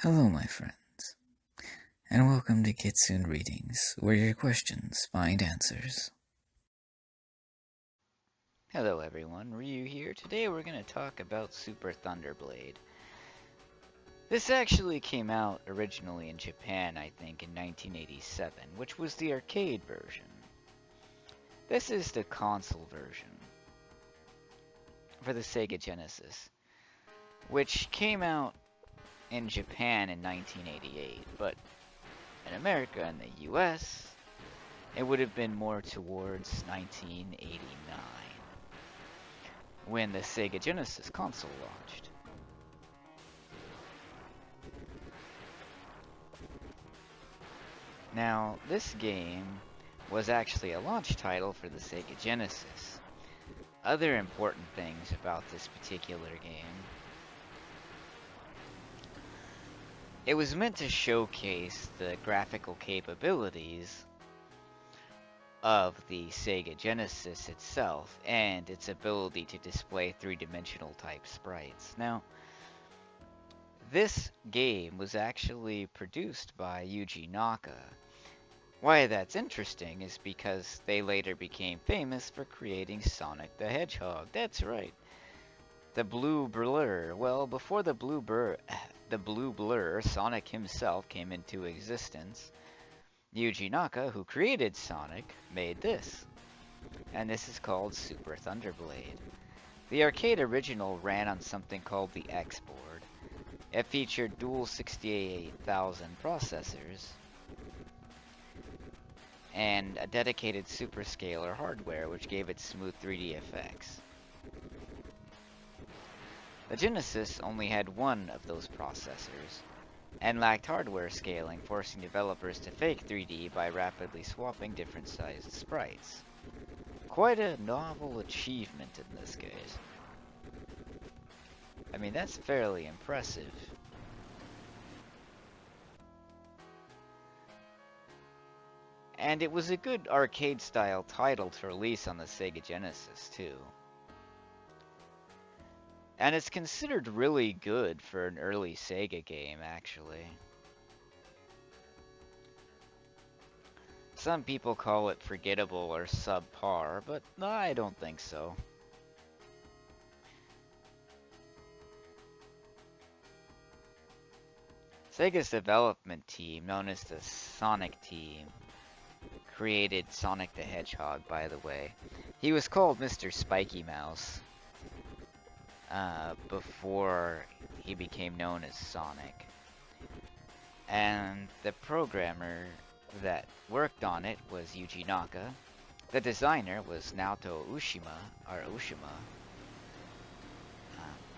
Hello, my friends, and welcome to Kitsune Readings, where your questions find answers. Hello everyone, Ryu here. Today we're going to talk about Super Thunderblade. This actually came out originally in Japan, I think, in 1987, which was the arcade version. This is the console version for the Sega Genesis, which came out in Japan in 1988, but in America and the US, it would have been more towards 1989, when the Sega Genesis console launched. Now, this game was actually a launch title for the Sega Genesis. Other important things about this particular game: it was meant to showcase the graphical capabilities of the Sega Genesis itself and its ability to display three-dimensional type sprites. Now, this game was actually produced by Yuji Naka. Why that's interesting is because they later became famous for creating Sonic the Hedgehog. That's right. The Blue Blur. Well, before the Blue Blur, Sonic himself came into existence. Yuji Naka, who created Sonic, made this. And this is called Super Thunderblade. The arcade original ran on something called the X board. It featured dual 68,000 processors and a dedicated superscalar hardware which gave it smooth 3D effects. The Genesis only had one of those processors, and lacked hardware scaling, forcing developers to fake 3D by rapidly swapping different sized sprites. Quite a novel achievement in this case. I mean, that's fairly impressive. And it was a good arcade-style title to release on the Sega Genesis, too. And it's considered really good for an early Sega game, actually. Some people call it forgettable or subpar, but I don't think so. Sega's development team, known as the Sonic team, created Sonic the Hedgehog, by the way. He was called Mr. Spiky Mouse before he became known as Sonic. And the programmer that worked on it was Yuji Naka. The designer was Naoto Oshima.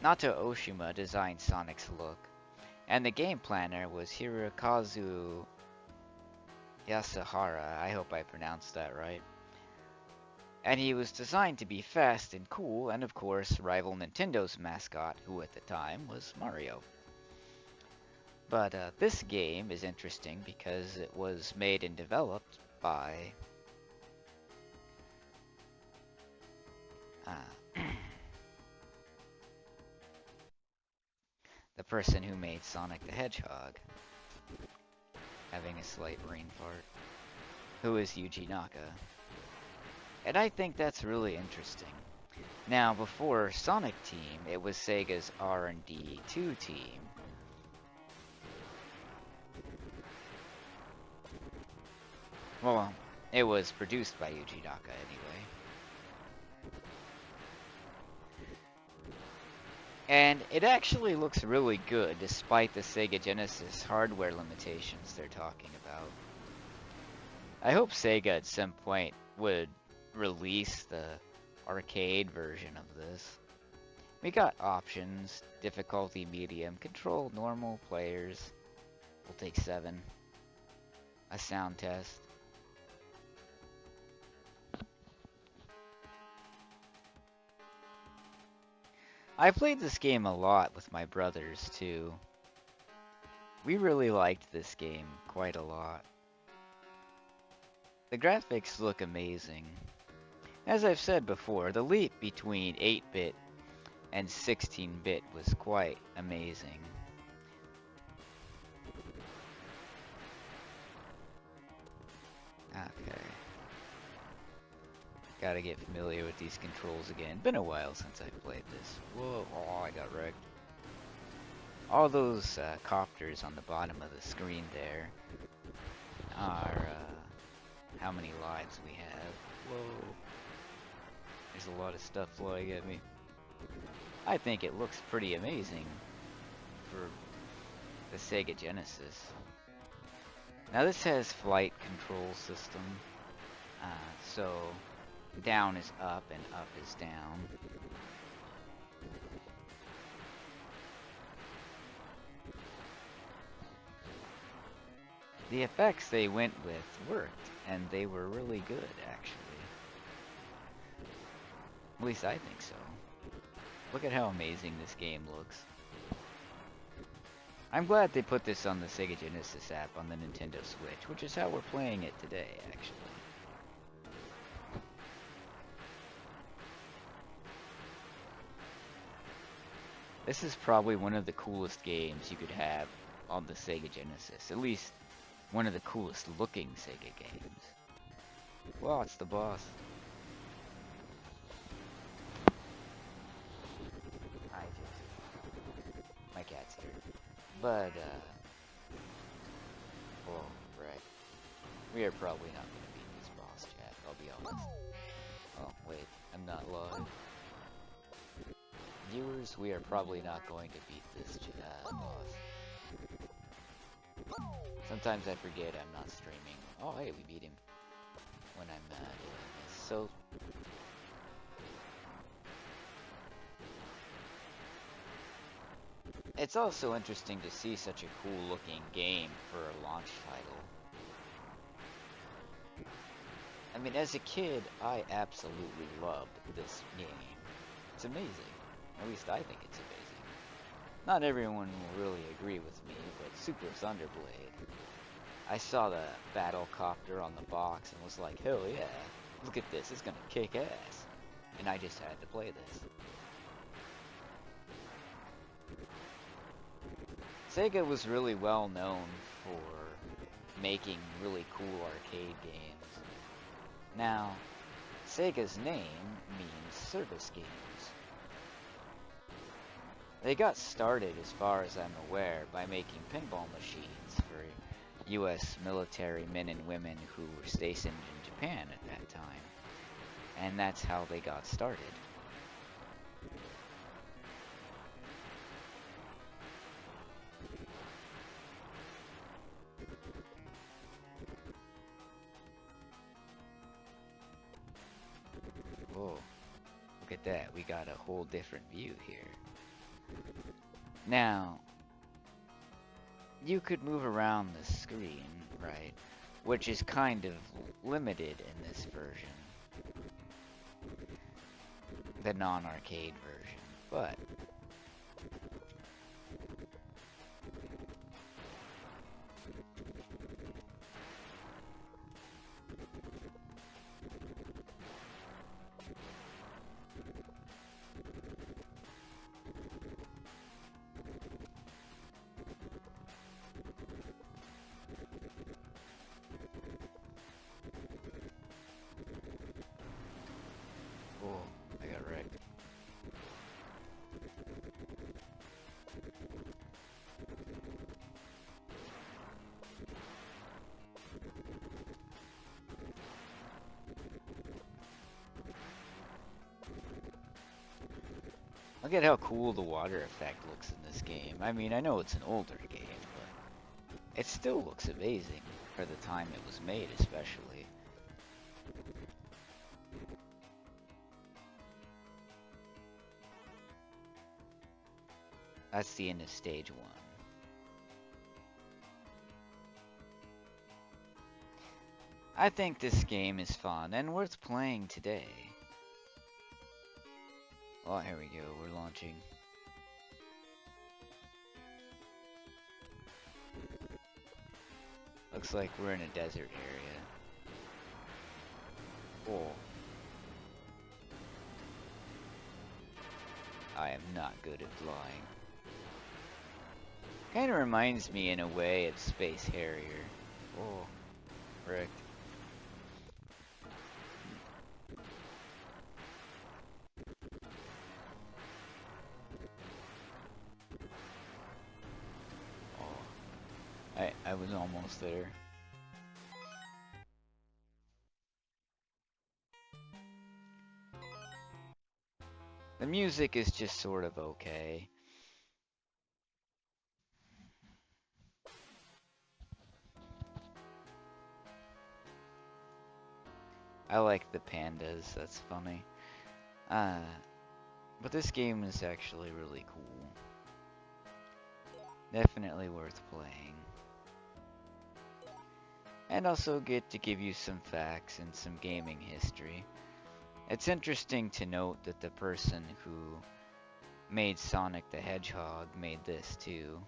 Naoto Oshima designed Sonic's look. And the game planner was Hirokazu Yasuhara. I hope I pronounced that right. And he was designed to be fast and cool, and of course, rival Nintendo's mascot, who at the time was Mario. But this game is interesting because it was made and developed by the person who made Sonic the Hedgehog, having a slight brain fart, who is Yuji Naka. And I think that's really interesting. Now, before Sonic Team, it was Sega's R&D 2 team. Well, it was produced by Yuji Naka anyway. And it actually looks really good, despite the Sega Genesis hardware limitations they're talking about. I hope Sega at some point would release the arcade version of this. We got options: difficulty medium, control, normal, players. We'll take 7. A sound test. I played this game a lot with my brothers too. We really liked this game quite a lot. The graphics look amazing. As I've said before, the leap between 8-bit and 16-bit was quite amazing. Okay. Gotta get familiar with these controls again. Been a while since I played this. Whoa, oh, I got wrecked. All those copters on the bottom of the screen there are how many lives we have. Whoa. There's a lot of stuff flying at me. I think it looks pretty amazing for the Sega Genesis. Now this has flight control system, so down is up and up is down. The effects they went with worked, and they were really good, actually. At least I think so. Look at how amazing this game looks. I'm glad they put this on the Sega Genesis app on the Nintendo Switch, which is how we're playing it today, actually. This is probably one of the coolest games you could have on the Sega Genesis. At least one of the coolest looking Sega games. Well, it's the boss. My cat's here. But, oh, right. We are probably not going to beat this boss, chat, I'll be honest. Oh, wait, I'm not live. Viewers, we are probably not going to beat this boss. Sometimes I forget I'm not streaming. Oh, hey, we beat him when I'm doing this. So, it's also interesting to see such a cool looking game for a launch title. I mean, as a kid, I absolutely loved this game. It's amazing. At least I think it's amazing. Not everyone will really agree with me, but Super Thunderblade. I saw the battle copter on the box and was like, hell yeah, look at this, it's gonna kick ass. And I just had to play this. Sega was really well known for making really cool arcade games. Now, Sega's name means service games. They got started, as far as I'm aware, by making pinball machines for US military men and women who were stationed in Japan at that time. And that's how they got started. Whoa, look at that, we got a whole different view here. Now, you could move around the screen, right? Which is kind of limited in this version. The non-arcade version, but oh, I got wrecked. Look at how cool the water effect looks in this game. I mean, I know it's an older game, but it still looks amazing for the time it was made, especially. That's the end of stage 1. I think this game is fun and worth playing today. Oh, here we go, we're launching. Looks like we're in a desert area. Oh. I am not good at flying. Kinda reminds me in a way of Space Harrier. Oh, wrecked. I was almost there. The music is just sort of okay. I like the pandas, that's funny. But this game is actually really cool. Definitely worth playing. And also get to give you some facts and some gaming history. It's interesting to note that the person who made Sonic the Hedgehog made this too.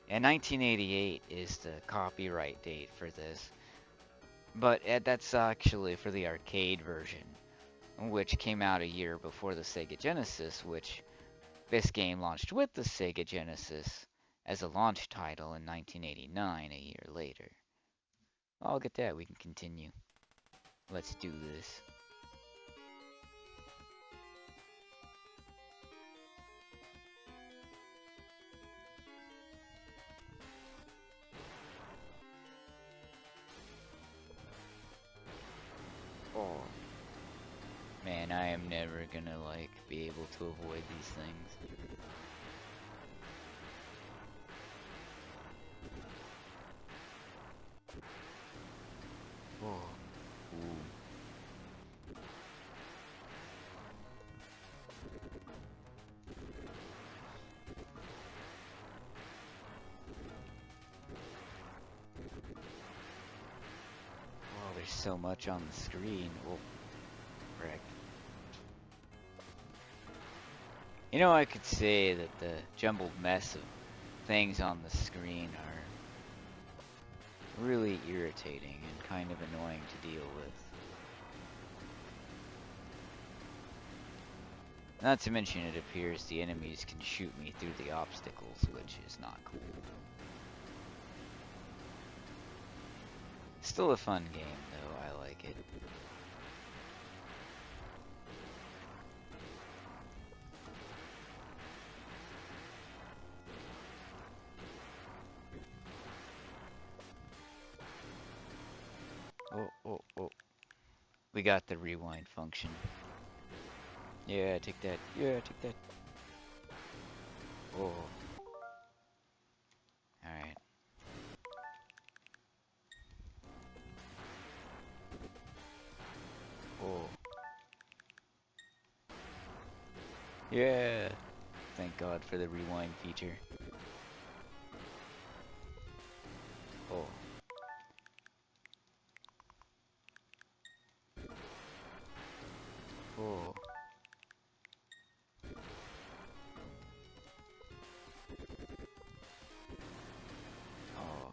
And 1988 is the copyright date for this. But that's actually for the arcade version, which came out a year before the Sega Genesis, which this game launched with the Sega Genesis as a launch title in 1989, a year later. I'll get that, we can continue. Let's do this. Oh. Man, I am never gonna, like, be able to avoid these things. Oh. Ooh. Oh, there's so much on the screen. Oh, frick. You know, I could say that the jumbled mess of things on the screen are really irritating and kind of annoying to deal with. Not to mention it appears the enemies can shoot me through the obstacles, which is not cool. Still a fun game, though. I like it. Oh. We got the rewind function. Yeah, take that. Yeah, take that. Oh. Alright. Oh. Yeah. Thank God for the rewind feature. Oh. Oh. Oh.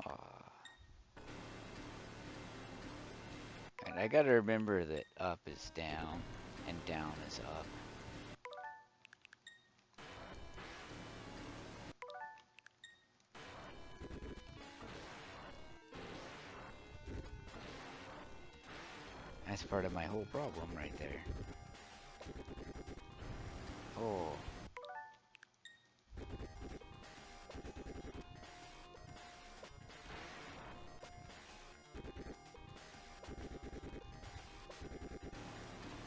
Oh. And I gotta remember that up is down and down is up. That's part of my whole problem right there. Oh.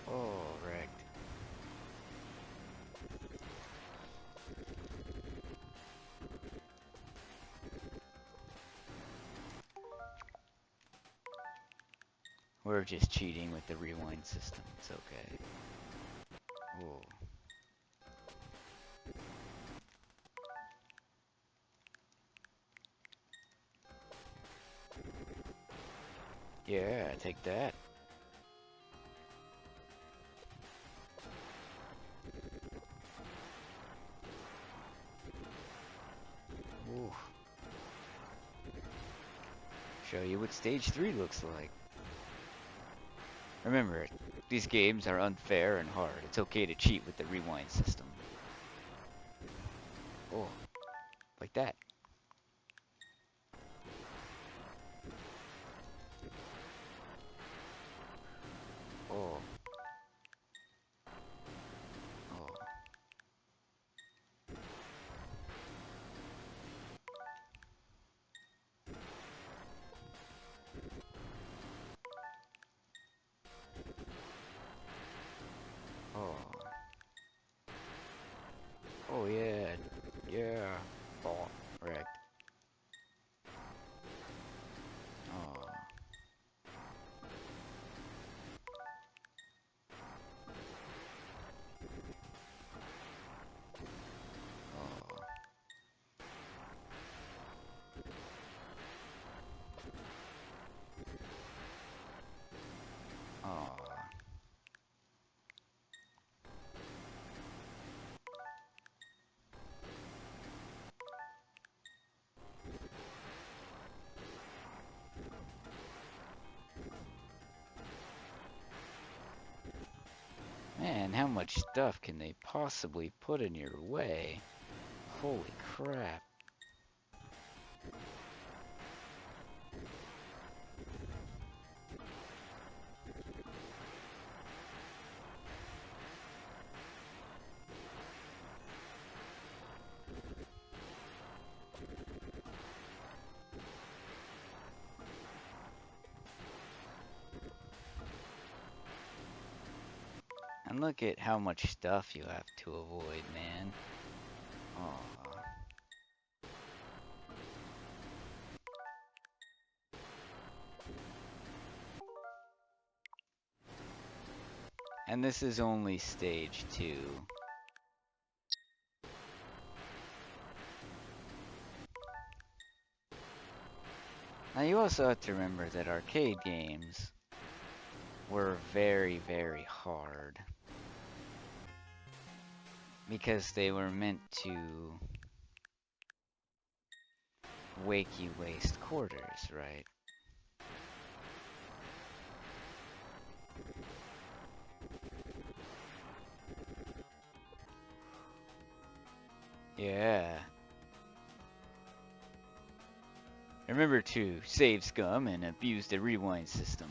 Oh, wrecked. We're just cheating with the rewind system. It's okay. Oh. Yeah, take that. Ooh. Show you what stage 3 looks like. Remember, these games are unfair and hard. It's okay to cheat with the rewind system. Oh, like that. Oh. Oh. Oh. Oh yeah. Yeah. Oh, wrecked. Oh. Oh. Oh. Man, how much stuff can they possibly put in your way? Holy crap. And look at how much stuff you have to avoid, man. Oh. And this is only stage 2. Now you also have to remember that arcade games were very, very hard. Because they were meant to wake you waste quarters, right? Yeah. Remember to save scum and abuse the rewind system.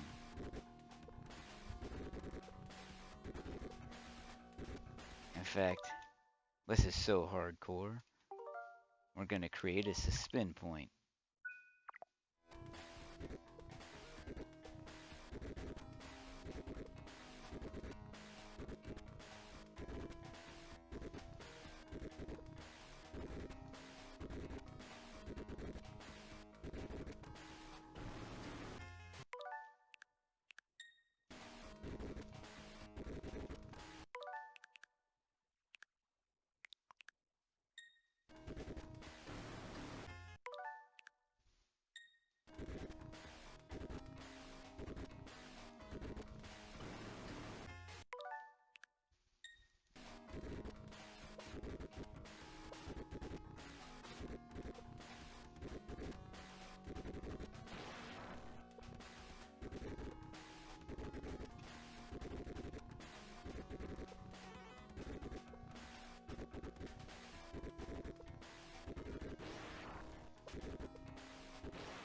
In fact, this is so hardcore, we're gonna create a spin point.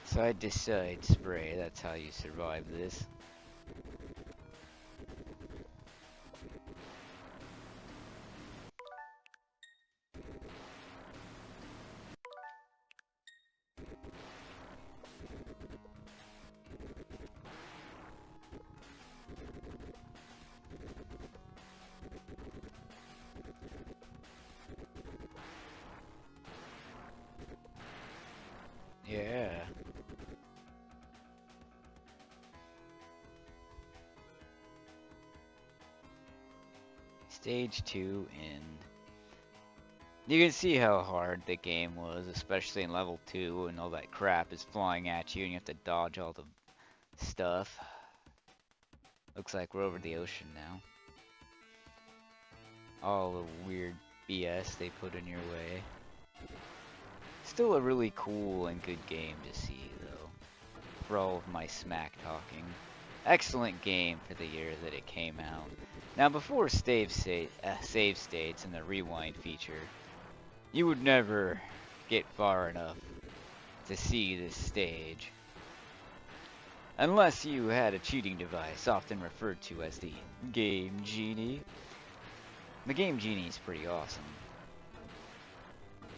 Side to side spray, that's how you survive this. Yeah. Stage 2 in. You can see how hard the game was, especially in level 2, and all that crap is flying at you and you have to dodge all the stuff. Looks like we're over the ocean now. All the weird BS they put in your way. Still a really cool and good game to see, though, for all of my smack talking. Excellent game for the year that it came out. Now, before save states and the rewind feature, You would never get far enough to see this stage unless you had a cheating device, often referred to as the Game Genie. The Game Genie is pretty awesome.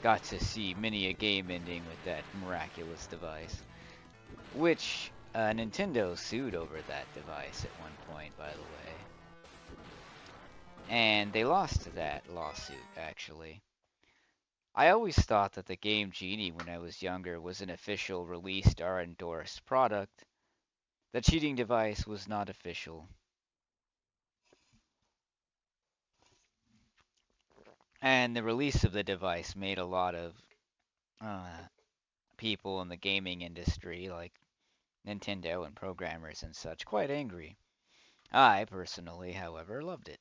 Got to see many a game ending with that miraculous device, which Nintendo sued over that device at one point, by the way. And they lost that lawsuit, actually. I always thought that the Game Genie when I was younger was an official released or endorsed product. The cheating device was not official. And the release of the device made a lot of uh, people in the gaming industry, like Nintendo and programmers and such, quite angry. I personally, however, loved it.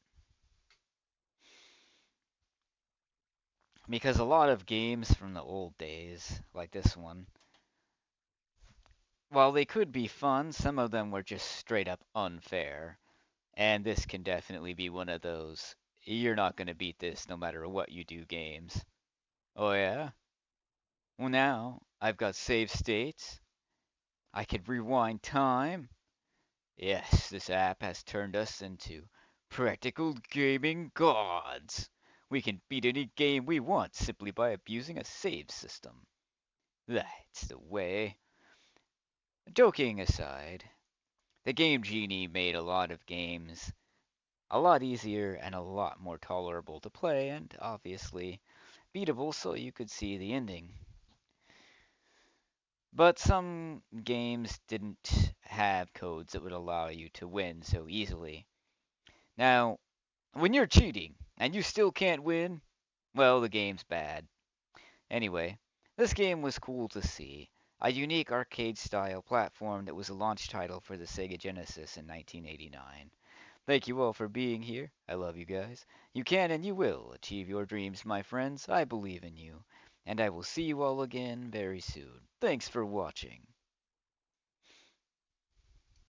Because a lot of games from the old days, like this one, while they could be fun, some of them were just straight up unfair. And this can definitely be one of those you're not going to beat this no matter what you do games. Oh, yeah? Well, now I've got save states. I can rewind time. Yes, this app has turned us into practical gaming gods. We can beat any game we want simply by abusing a save system. That's the way. Joking aside, the Game Genie made a lot of games a lot easier and a lot more tolerable to play, and obviously beatable so you could see the ending. But some games didn't have codes that would allow you to win so easily. Now, when you're cheating and you still can't win, well, the game's bad. Anyway, this game was cool to see. A unique arcade style platform that was a launch title for the Sega Genesis in 1989. Thank you all for being here. I love you guys. You can and you will achieve your dreams, my friends. I believe in you. And I will see you all again very soon. Thanks for watching.